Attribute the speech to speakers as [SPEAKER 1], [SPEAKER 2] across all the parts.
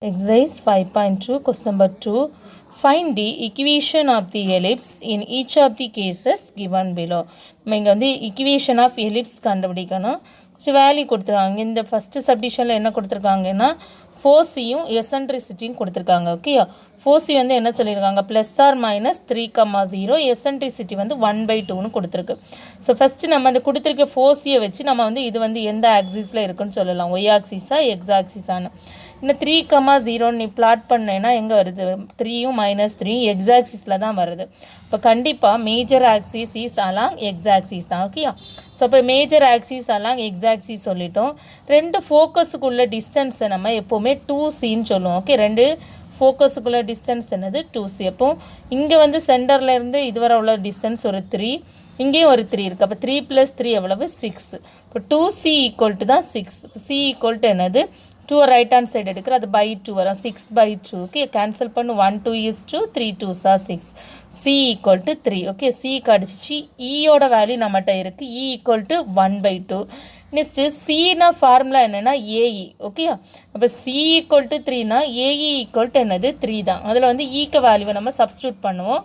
[SPEAKER 1] Exercise 5.2, question number 2. Find the equation of the ellipse in each of the cases given below. நம்ம இங்கே வந்து equation of ellipse கண்டுபிடிக்கணும். கொஞ்சம் value கொடுத்துருக்காங்க. இந்த ஃபஸ்ட்டு சப்டிஷனில் என்ன கொடுத்துருக்காங்கன்னா ஃபோர்ஸையும் எசன்ட்ரிசிட்டியும் கொடுத்துருக்காங்க. ஓகே, ஃபோர்ஸி வந்து என்ன சொல்லியிருக்காங்க, ப்ளஸ் ஆர் மைனஸ் 3,0, எசன்ட்ரிசிட்டி வந்து 1/2ன்னு கொடுத்துருக்கு. ஸோ ஃபஸ்ட்டு நம்ம அந்த கொடுத்துருக்க ஃபோர்ஸியை வச்சு நம்ம வந்து இது வந்து எந்த ஆக்சிஸில் இருக்குன்னு சொல்லலாம், ஒய் ஆக்சிஸா எக்ஸ் ஆக்சிஸான்னு. இன்னும் 3,0 நீ பிளாட் பண்ணேன்னா எங்கே வருது, 3யும் -3 எக்ஸ் ஆக்சிஸில் தான் வருது. இப்போ கண்டிப்பாக major axis is along X axis தான். ஓகேயா, ஸோ இப்போ major axis along X axis சொல்லிட்டோம். ரெண்டு ஃபோக்கஸுக்குள்ள டிஸ்டன்ஸை நம்ம எப்போவுமே 2cன்னு சொல்லுவோம். ஓகே, ரெண்டு ஃபோக்கஸுக்குள்ள டிஸ்டன்ஸ் என்னது 2c. அப்போ இங்கே வந்து சென்டர்லேருந்து இதுவரை உள்ள டிஸ்டன்ஸ் ஒரு 3, இங்கேயும் ஒரு 3 இருக்குது. அப்போ 3 + 3 எவ்வளவு 6. இப்போ 2c = தான் 6. இப்போ c = என்னது 2 ரைட் ஹேண்ட் சைடு எடுக்கிற அது /2 வரும், 6/2. ஓகே, கேன்சல் பண்ணு, 1 2 is 2, 3 2s are 6. c = 3. Okay, c கிடச்சிச்சு. ஈயோட வேல்யூ நம்மகிட்ட இருக்குது, e = 1/2. நெக்ஸ்ட்டு சின்னா ஃபார்முலா என்னென்னா ஏஇ. ஓகே, அப்போ c = 3னா ஏஇ = என்னது 3 தான். அதில் வந்து ஈக்கு வேல்யூவை நம்ம சப்ஸ்டியூட் பண்ணுவோம்.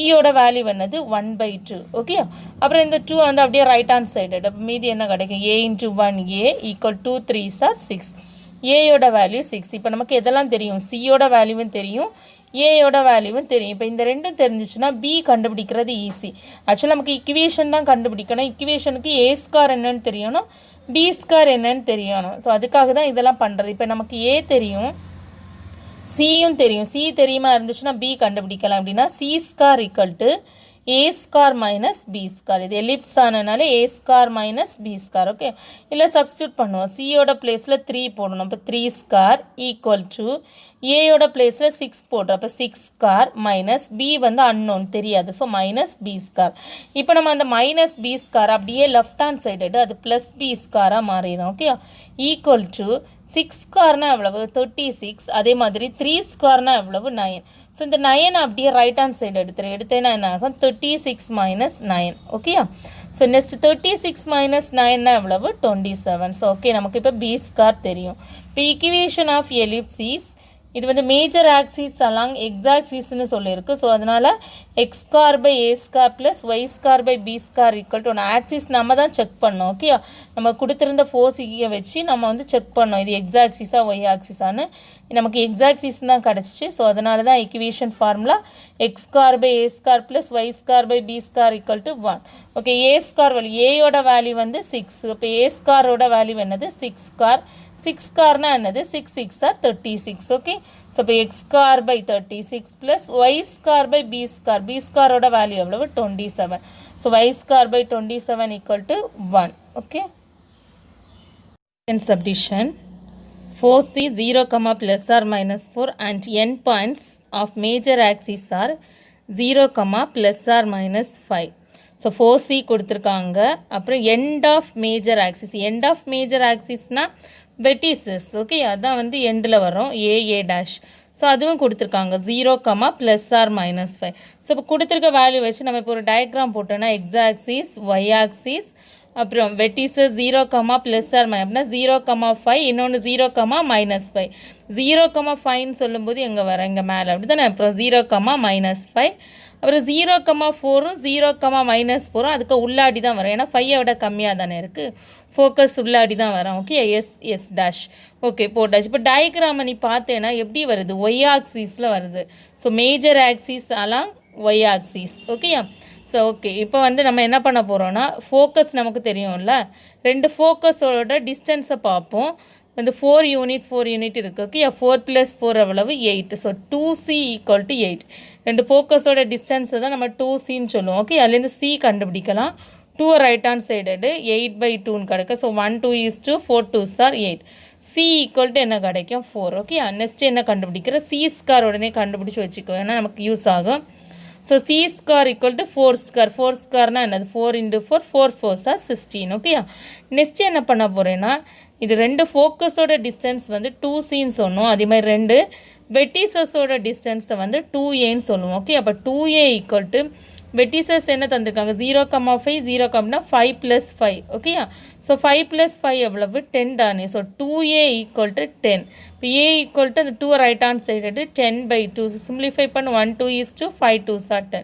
[SPEAKER 1] ஈயோட வேல்யூ என்னது 1/2. ஓகே, அப்புறம் இந்த 2 வந்து அப்படியே ரைட் ஹேண்ட் சைடு, அப்போ மீதி என்ன கிடைக்கும், a × 1 a = 2 3s are 6. ஏயோட value 6. இப்போ நமக்கு எதெல்லாம் தெரியும், சியோட வேல்யூவும் தெரியும், ஏயோட வேல்யூவும் தெரியும். இப்போ இந்த ரெண்டும் தெரிஞ்சிச்சுன்னா பி கண்டுபிடிக்கிறது ஈஸி. ஆக்சுவலாக நமக்கு இக்குவேஷன் தான் கண்டுபிடிக்கணும். இக்குவேஷனுக்கு A² என்னன்னு தெரியணும், B² என்னன்னு தெரியணும். ஸோ அதுக்காக தான் இதெல்லாம் பண்ணுறது. இப்போ நமக்கு ஏ தெரியும், சியும் தெரியும். சி தெரியுமா இருந்துச்சுன்னா பி கண்டுபிடிக்கலாம். அப்படின்னா C² = A² - B². இது எலிப்ஸ் ஆனனால A² - B². ஓகே, இல்லை சப்ஸ்டியூட் பண்ணுவோம். சியோட பிளேஸில் 3 போடணும். இப்போ 3² = ஏயோட பிளேஸில் 6 போடுறோம். அப்போ 6² - B வந்து அன்னோன் தெரியாது, ஸோ -B². இப்போ நம்ம அந்த -B² அப்படியே லெஃப்ட் ஹேண்ட் சைடு அது +B² மாறிடும். ஓகே, = 6² எவ்வளவு 36. அதே மாதிரி 3² எவ்வளவு 9. ஸோ இந்த 9 அப்படியே ரைட் ஹேண்ட் சைடு எடுத்தேன்னா என்ன ஆகும், 36 - 9. ஓகேயா, ஸோ நெக்ஸ்ட் 36 - 9 எவ்வளவு 27. ஸோ ஓகே, நமக்கு இப்போ B² தெரியும். இப்போ ஈக்குவேஷன் ஆஃப் எலிப்ஸ் இஸ், இது வந்து மேஜர் ஆக்சிஸ் அலாங் எக்ஸ் ஆக்சிஸ்ன்னு சொல்லியிருக்கு. ஸோ அதனால் x² / a² + y² / b² = 1 axis நம்ம தான் செக் பண்ணோம். ஓகே, நம்ம கொடுத்துருந்த ஃபோர்ஸியை வச்சு நம்ம வந்து செக் பண்ணோம், இது எக்ஸ் ஆக்சிஸா ஒய் ஆக்சிஸான்னு. நமக்கு எக்ஸ் ஆக்சிஸ் தான் கிடச்சிச்சு. ஸோ அதனால தான் equation formula x² / a² + y² / b² = 1. Okay, a² value, ஏயோட வேல்யூ வந்து 6. இப்போ a²ஓட வேல்யூ என்னது 6². 6² என்னது 6 6 are 36. ஓகே, ஸோ இப்போ x² / 36 + y² / b². b²ஓட வேல்யூ எவ்வளவு 27. So y² / 27 = 1. Okay, subdivision force is 0, ± 4 and end points of major axis are 0, ± 5. So 4c கொடுத்துருக்காங்க. அப்புறம் end of major axis, end of major ஆக்சிஸ்னால் vertices. Okay, அதான் வந்து எண்டில் வரும் AA'. So அதுவும் கொடுத்துருக்காங்க 0, ± 5. ஸோ இப்போ கொடுத்துருக்க வேல்யூ வச்சு நம்ம இப்போ ஒரு டயக்ராம் போட்டோன்னா எக்ஸ் ஆக்சிஸ் ஒய் ஆக்சிஸ் அப்புறம் வெட்டிசஸ் 0, ± அப்படின்னா 0, 5, இன்னொன்று 0, -5. 0, 5ன்னு சொல்லும்போது எங்கே வர, இங்கே மேலே அப்படி தானே. அப்புறம் 0, -5. அப்புறம் 0, 4ம் 0, -4ம் அதுக்கு உள்ளாடி தான் வரும். ஏன்னா 5ஐ விட கம்மியாக தானே இருக்குது, ஃபோக்கஸ் உள்ளாடி தான் வரும். Okay, S'. ஓகே, போட்டாச்சு. இப்போ டயக்ராமை நீ பார்த்தேன்னா எப்படி வருது, ஒய் ஆக்சிஸில் வருது. So major axis along Y axis. ஓகேயா, ஸோ ஓகே, இப்போ வந்து நம்ம என்ன பண்ண போகிறோன்னா ஃபோக்கஸ் நமக்கு தெரியும்ல, ரெண்டு ஃபோக்கஸோட டிஸ்டன்ஸை பார்ப்போம். வந்து 4 யூனிட் இருக்குது. ஓகே, 4 + 4 எவ்வளவு 8. So 2c = 8. ரெண்டு ஃபோக்கஸோட டிஸ்டன்ஸை தான் நம்ம 2cன்னு சொல்லுவோம். ஓகே, அதுலேருந்து c கண்டுபிடிக்கலாம். 2 ரைட் ஹேண்ட் சைடு 8/2ன்னு கிடைக்கும். So 1 2 is 2, 4 2s are 8. c = என்ன கிடைக்கும் 4. ஓகே, நெக்ஸ்ட்டு என்ன கண்டுபிடிக்கிற, c² உடனே கண்டுபிடிச்சி வச்சுக்கோ, ஏன்னா நமக்கு யூஸ் ஆகும். So c² = 4². 4² என்னது 4 × 4, 4 4s are 16. ஓகேயா, நெக்ஸ்ட்டு என்ன பண்ண போகிறேன்னா, இது ரெண்டு ஃபோக்கஸோட டிஸ்டன்ஸ் வந்து 2cன்னு சொன்னோம். அதே மாதிரி ரெண்டு வெட்டிசஸோட டிஸ்டன்ஸை வந்து 2aன்னு சொல்லுவோம். ஓகே, அப்போ 2a = வெட்டிசஸ் என்ன தந்திருக்காங்க 0,5 0, 5 + 5 ஓகேயா. ஸோ 5 + 5 எவ்வளவு 10 தானே. So 2a = 10. இப்போ a = அந்த 2 ரைட் ஹேண்ட் சைடு 10/2. சிம்பிளிஃபை பண்ண 1 2 is to 5 2s are 10.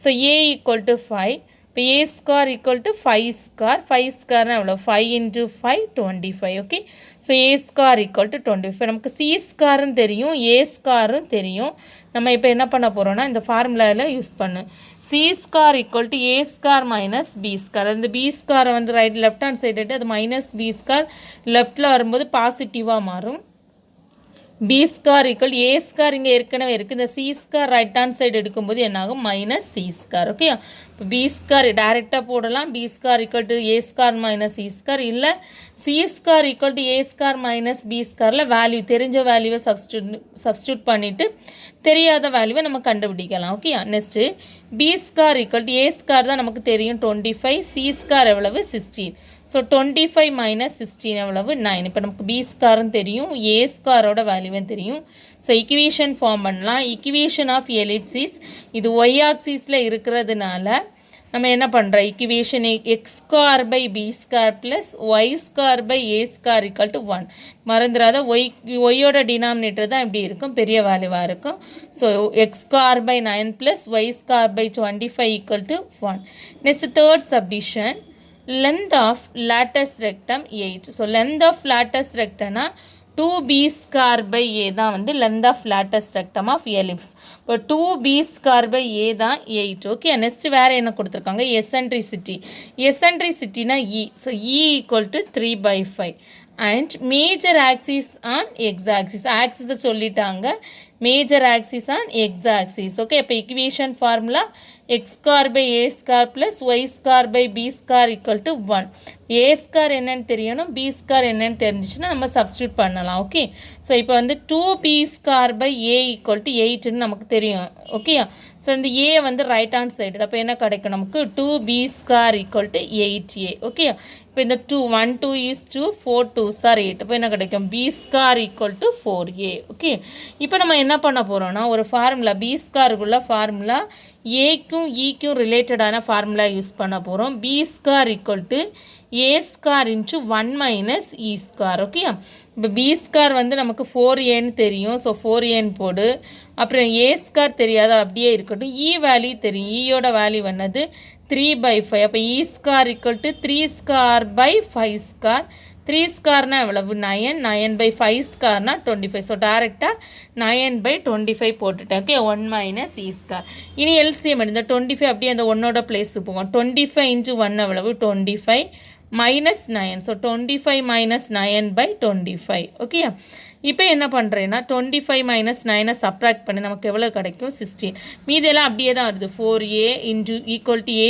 [SPEAKER 1] So a = 5. இப்போ a square = 5 square. 5 square எவ்வளோ 5 × 5 25 ஓகே. So a square = 25. நமக்கு c squareன்னு தெரியும், a squareன்னு தெரியும். நம்ம இப்போ என்ன பண்ண போகிறோம்னா இந்த ஃபார்முலாவில் யூஸ் பண்ணு. c square = a square minus b square. அந்த b square வந்து லெஃப்ட் ஹேண்ட் சைடு அது மைனஸ் b square லெஃப்டில் வரும்போது பாசிட்டிவாக மாறும். b square = a square இங்கே ஏற்கனவே இருக்குது. இந்த c square right hand side எடுக்கும்போது என்னாகும் மைனஸ் c square ஓகே. இப்போ b square டைரெக்டாக போடலாம். b square = a square minus c square இல்லை c square = a square minus b squareல வேல்யூ தெரிஞ்ச வேல்யூவை சப்ஸ்டியூட் பண்ணிவிட்டு தெரியாத வேல்யூவை நம்ம கண்டுபிடிக்கலாம் okay. Next b square = a square தான் நமக்கு தெரியும் 25. c square எவ்வளவு 16. ஸோ 25 - 16 எவ்வளவு 9. இப்போ நமக்கு b squareன்னு தெரியும், a squareோட வேல்யூவும் தெரியும். ஸோ ஈக்குவேஷன் ஃபார்ம் பண்ணலாம். ஈக்குவேஷன் ஆஃப் எலிப்சிஸ் இது y ஆக்சிஸில் இருக்கிறதுனால நம்ம என்ன பண்ணுறோம் equation x² + b² + y² a² = 1. மறந்துடாத ஒய்யோட டினாமினேட்டர் தான் இப்படி இருக்கும், பெரிய வேல்யூவாக இருக்கும். So x² / 9 + y² / 25 = 1. Next third submission length of lattice rectum 8. So length of lattice rectum 2b² a தான் வந்து length of lattice rectum of ellipse. இப்போ 2b² a தான் 8 ஓகே. நெக்ஸ்ட் வேறு என்ன கொடுத்துருக்காங்க எசன்ட்ரிசிட்டினா e. So e = 3/5 and major axis on x-axis. axis சொல்லிட்டாங்க, major axis on x-axis okay. இப்போ equation formula x² / a² + y² / b² = 1. a² என்னன்னு தெரியணும், b² என்னன்னு தெரிஞ்சிச்சுன்னா நம்ம சப்ஸ்டியூட் பண்ணலாம் ஓகே. ஸோ இப்போ வந்து 2b² / a = 8ன்னு நமக்கு தெரியும் ஓகே. ஸோ இந்த a வந்து ரைட் ஹேண்ட் சைடு, அப்போ என்ன கிடைக்கும் நமக்கு 2b² = 8a ஓகே. இப்போ இந்த 1 2 is 2 4 2s are 8. இப்போ என்ன கிடைக்கும் b² = 4a ஓகே. இப்போ நம்ம என்ன பண்ண போகிறோம்னா ஒரு ஃபார்முலா b²க்குள்ள ஃபார்முலா ஏக்கும் ஈக்கும் ரிலேட்டடான ஃபார்முலா யூஸ் பண்ண போகிறோம். b² = a² × 1 - e² okay. இப்போ b² வந்து நமக்கு 4aன்னு தெரியும், ஸோ 4aன்னு போடு. அப்புறம் a² தெரியாத அப்படியே இருக்கட்டும், e வேல்யூ தெரியும், ஈயோட வேல்யூ என்னது 3/5. அப்போ e² = 3² / 5². 3² எவ்வளவு 9, 9/5² 25. ஸோ டேரெக்டாக 9/25 போட்டுட்டேன் ஓகே. 1 - e². இனி எல்சிஎம் இந்த 25 அப்படியே அந்த 1ஓட பிளேஸுக்கு போகும். 25 × 1 எவ்வளவு 25 - 9. So 25 - 9/25 okay. இப்போ என்ன பண்ணுறேன்னா 25 - 9 சப்ராக்ட் பண்ணி நமக்கு எவ்வளோ கிடைக்கும் 16. மீதெல்லாம் அப்படியே தான் வருது 4a = a²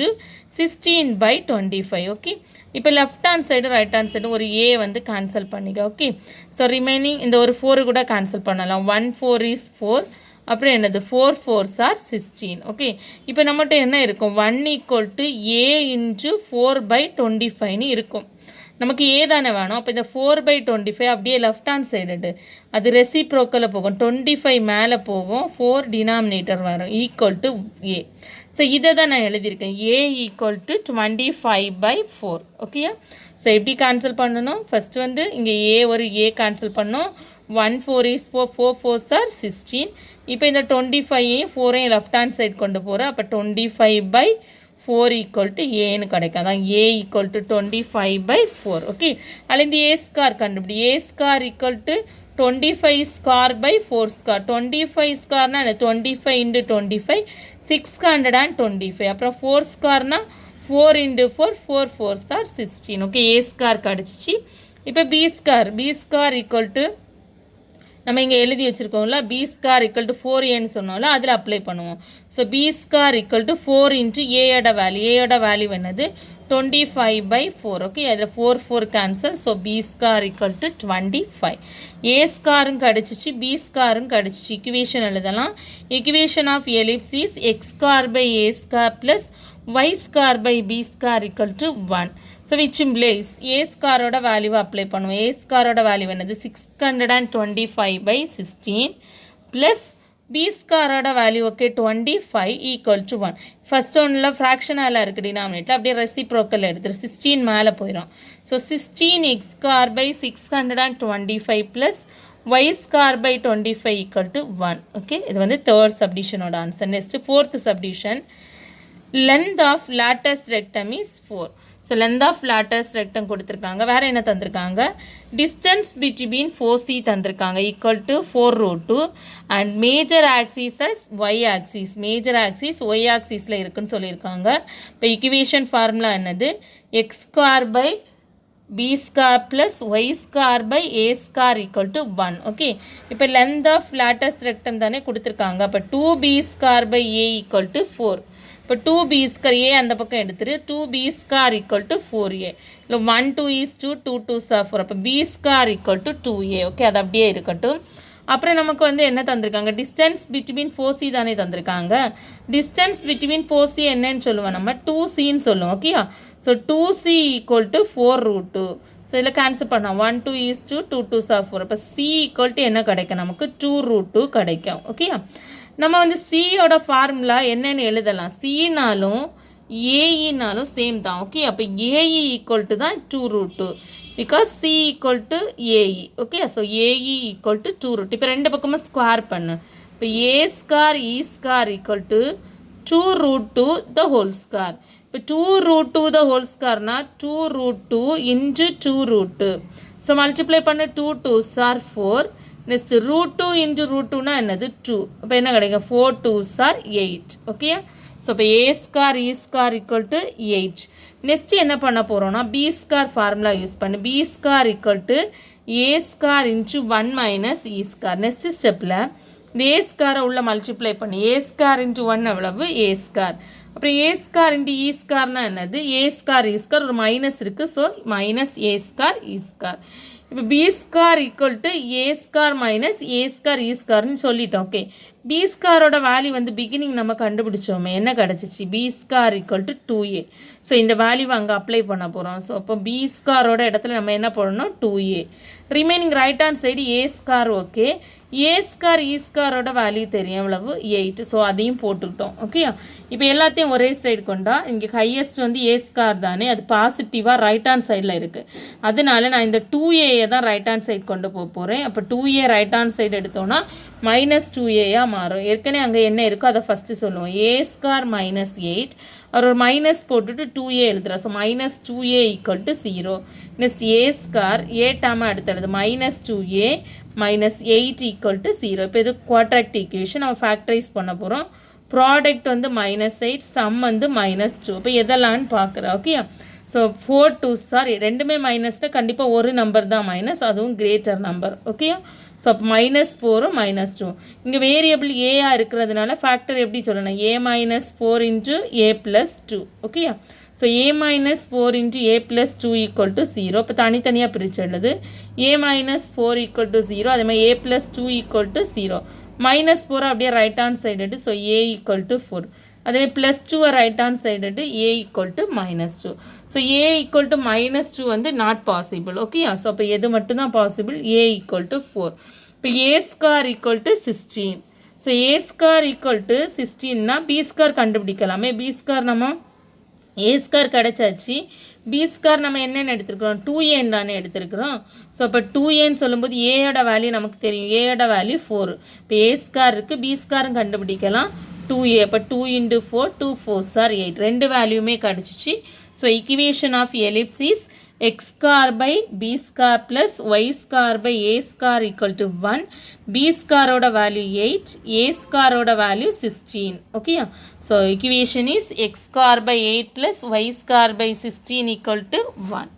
[SPEAKER 1] × 16/25 ஓகே. இப்போ left hand side right hand side ஒரு a வந்து கேன்சல் பண்ணிக்க ஓகே. ஸோ ரிமைனிங் இந்த ஒரு 4 கூட கேன்சல் பண்ணலாம். 1 4 is 4. அப்புறம் என்னது 4 4s are 16 ஓகே. இப்போ நம்மகிட்ட என்ன இருக்கும் 1 = a × 4/25ன்னு இருக்கும். நமக்கு ஏ தானே வேணும். அப்போ இந்த 4/25 அப்படியே லெஃப்ட் ஹேண்ட் சைடு அது ரெசிப்ரோக்கலில் போகும், 25 மேலே போகும், 4 டினாமினேட்டர் வரும் = a. ஸோ இதை தான் நான் எழுதியிருக்கேன் a = 25/4 ஓகே. ஸோ எப்படி கேன்சல் பண்ணணும் ஃபஸ்ட்டு வந்து இங்கே ஒரு a கேன்சல் பண்ணோம். 1 4 is 4 4 4s are 16. இப்போ இந்த 25 4ஐயும் லெஃப்ட் ஹேண்ட் சைடு கொண்டு போகிறோம். அப்போ 25/4 = ஏன்னு கிடைக்கும். அதான் a = 25/4 ஓகே. அதில் இந்த a² கண்டுபிடி. a² = 25² / 4². 25² 25 × 25 625. அப்புறம் 4² 4 × 4 4 4s are 16 ஓகே. a² கிடச்சிச்சு. இப்போ b² = நம்ம இங்கே எழுதி வச்சுருக்கோம்ல b² = 4aன்னு சொன்னோம்ல, அதில் அப்ளை பண்ணுவோம். ஸோ b² = 4 × ஏயோட வேல்யூ என்னது 25/4 ஓகே. அதில் 4 4 கேன்சல். So b² = 25. a² கிடச்சிச்சு, b² கிடச்சிச்சு. ஈக்குவேஷன் எழுதலாம். Equation of ellipsis x² / a² + y² / b² = 1. So which implies a² வேல்யூவை அப்ளை பண்ணுவோம். a² வேல்யூ என்னது 625/16 ப்ளஸ் b ஸ்காரோட value okay 25 equal to 1. First ஒன்ல ஃப்ராக்ஷனால இருக்குது டினாமினேட்டர், அப்படியே ரெசிப்ரோக்கல் எடுத்துரு 16 மேலே போயிடும். So 16 x square by 625 plus y square by 25 equal to 1. Okay, இது வந்து தேர்ட் சப்டிஷனோட ஆன்சர். நெக்ஸ்ட் ஃபோர்த் சப்டிஷன், length of lattice rectum is 4. So length of lattice rectum கொடுத்துருக்காங்க. வேறு என்ன தந்திருக்காங்க, distance between 4C தந்திருக்காங்க equal to 4 root 2 and major axis as y axis. major axis y axisல இருக்குன்னு சொல்லியிருக்காங்க. இப்போ equation formula என்னது, x square by b square plus y square by a square equal to 1. Okay, இப்போ length of lattice rectum தானே கொடுத்துருக்காங்க. அப்போ 2b square by a equal to 4. இப்போ 2b square ஏ அந்த பக்கம் எடுத்துரு, 2b square equal to 4a. இல்லை 1 2 is 2, 2 2s are 4. அப்போ b square equal to 2a. Okay, அது அப்படியே இருக்கட்டும். அப்புறம் நமக்கு வந்து என்ன தந்திருக்காங்க, டிஸ்டன்ஸ் பிட்வீன் 4C தானே தந்திருக்காங்க. டிஸ்டன்ஸ் பிட்வீன் 4C என்னன்னு சொல்லுவோம், நம்ம 2Cன்னு சொல்லுவோம். ஓகேயா, so 2C equal to 4 root 2. So இதில் கேன்சல் பண்ணலாம், 1 2 is 2, 2 2s are 4. அப்போ C ஈக்குவல் டு என்ன கிடைக்கும், நமக்கு 2 root 2 கிடைக்கும். ஓகேயா, நம்ம வந்து சியோட ஃபார்முலா என்னென்னு எழுதலாம், சினாலும் ஏஇனாலும் சேம் தான். ஓகே, அப்போ ஏஇ ஈக்குவல் டு தான் 2 root 2 because c equal to a e. Okay, so a e equal to 2 root. இப்போ ரெண்டு பக்கமும் ஸ்கொயர் பண்ணு. இப்போ a square e square equal to 2 root 2 the whole square. இப்போ 2 root 2 த ஹோல் ஸ்கொயர்னா 2 root 2 into 2 root 2. So multiply பண்ண 2 2s are 4. Next root 2 into root 2னா என்னது 2. இப்போ என்ன கிடைக்கும், 4 2s are 8. ஓகே, ஸோ இப்போ a square e square equal to 8. Next என்ன பண்ண போகிறோம்னா பி ஸ்கார் ஃபார்முலா யூஸ் பண்ணு. B square equal to a square into 1 minus e square. Next ஸ்டெப்பில் இந்த ஏ ஸ்காரை உள்ள மல்டிப்ளை பண்ணி ஏ ஸ்கார் இன்ட்டு 1 எவ்வளவு ஏ ஸ்கார். அப்புறம் ஏ ஸ்கார் இன்ட்டு இ ஸ்கார்னா என்னது, ஏ ஸ்கார் இ ஸ்கார் ஒரு மைனஸ் இருக்குது, so minus a square e square. இப்போ b square equal to a square minus a square e ஸ்கார்னு சொல்லிட்டோம். ஓகே, பி ஸ்காரோட வேல்யூ வந்து பிகினிங் நம்ம கண்டுபிடிச்சோமே, என்ன கிடச்சிச்சு, b square equal to 2a. So இந்த வேல்யூவை அங்கே அப்ளை பண்ண போகிறோம். ஸோ அப்போ பி ஸ்காரோட இடத்துல நம்ம என்ன போடணும், 2a. Remaining right hand side a square. Okay, a square e ஸ்காரோட வேல்யூ தெரியும் எவ்வளவு 8. ஸோ அதையும் போட்டுக்கிட்டோம். ஓகே, இப்போ எல்லாத்தையும் ஒரே சைடு கொண்டா இங்கே ஹையஸ்ட் வந்து ஏ ஸ்கார் தானே, அது பாசிட்டிவாக ரைட் ஹேண்ட் சைடில் இருக்குது. அதனால நான் இந்த 2a தான் ரைட் ஹேண்ட் சைடு கொண்டு போக போகிறேன். அப்போ 2a ரைட் ஹேண்ட் சைடு எடுத்தோன்னா மைனஸ் 2a மாறும். ஏற்கனவே அங்கே என்ன இருக்கோ அதை ஃபஸ்ட்டு சொல்லுவோம், ஏ ஸ்கார் மைனஸ் 8. அவர் ஒரு மைனஸ் போட்டுட்டு 2a எழுதுகிறோம். So minus 2a equal to 0. Next a square a டேமா எடுத்துடுது, minus 2a minus 8 equal to 0. இப்போ இது குவாட்ராக்ட் ஈக்குவேஷன் நம்ம ஃபேக்டரைஸ் பண்ண போகிறோம். ப்ராடக்ட் வந்து மைனஸ் 8, சம் வந்து மைனஸ் 2. இப்போ எதெல்லாம்னு பார்க்குறோம். ஓகே, ஸோ 4 2s are ரெண்டுமே மைனஸ்னால் கண்டிப்பாக ஒரு நம்பர் தான் மைனஸ், அதுவும் கிரேட்டர் நம்பர். ஓகே, ஸோ அப்போ மைனஸ் 4 மைனஸ் 2. இங்கே வேரியபிள் ஏஆ இருக்கிறதுனால ஃபேக்டர் எப்படி சொல்லணும், a minus 4 into a plus 2. Okay, so a minus 4 into a plus 2 equal to 0. இப்போ தனித்தனியாக பிரித்து எழுது, ஏ மைனஸ் 4 ஈக்குவல் டு 0, அதே மாதிரி a plus 2 equal to 0. Minus 4 அப்படியே ரைட் ஹேண்ட் சைடு எடு, ஸோ ஏ ஈக்குவல் டு 4. அதேமாதிரி ப்ளஸ் 2 ரைட் ஹேண்ட் சைடு எடு, a equal to minus 2. So a equal to minus 2 வந்து நாட் பாசிபிள். ஓகே, ஸோ அப்போ எது மட்டும்தான் பாசிபிள், ஏ ஈக்குவல் டு 4. இப்போ a square equal to 16. So a square equal to 16னா b square கண்டுபிடிக்கலாமே. B square நம்ம a square கிடச்சாச்சு, b square நம்ம என்னென்னு எடுத்துருக்குறோம், 2a தானே எடுத்துருக்குறோம். ஸோ அப்போ 2aன்னு சொல்லும்போது ஏயோட வேல்யூ நமக்கு தெரியும், ஏயோட வேல்யூ 4. இப்போ ஏ ஸ்கார் இருக்குது, பி ஸ்காரும் கண்டுபிடிக்கலாம், 2a. அப்போ 2 இன்ட்டு 4, 2 4s are 8. ரெண்டு வேல்யூமே கிடச்சிச்சு. So equation of ellipse is x square by b square plus y square by a square equal to 1. b square oda value 8, a square oda value 16. Okay, so equation is x square by 8 plus y square by 16 equal to 1.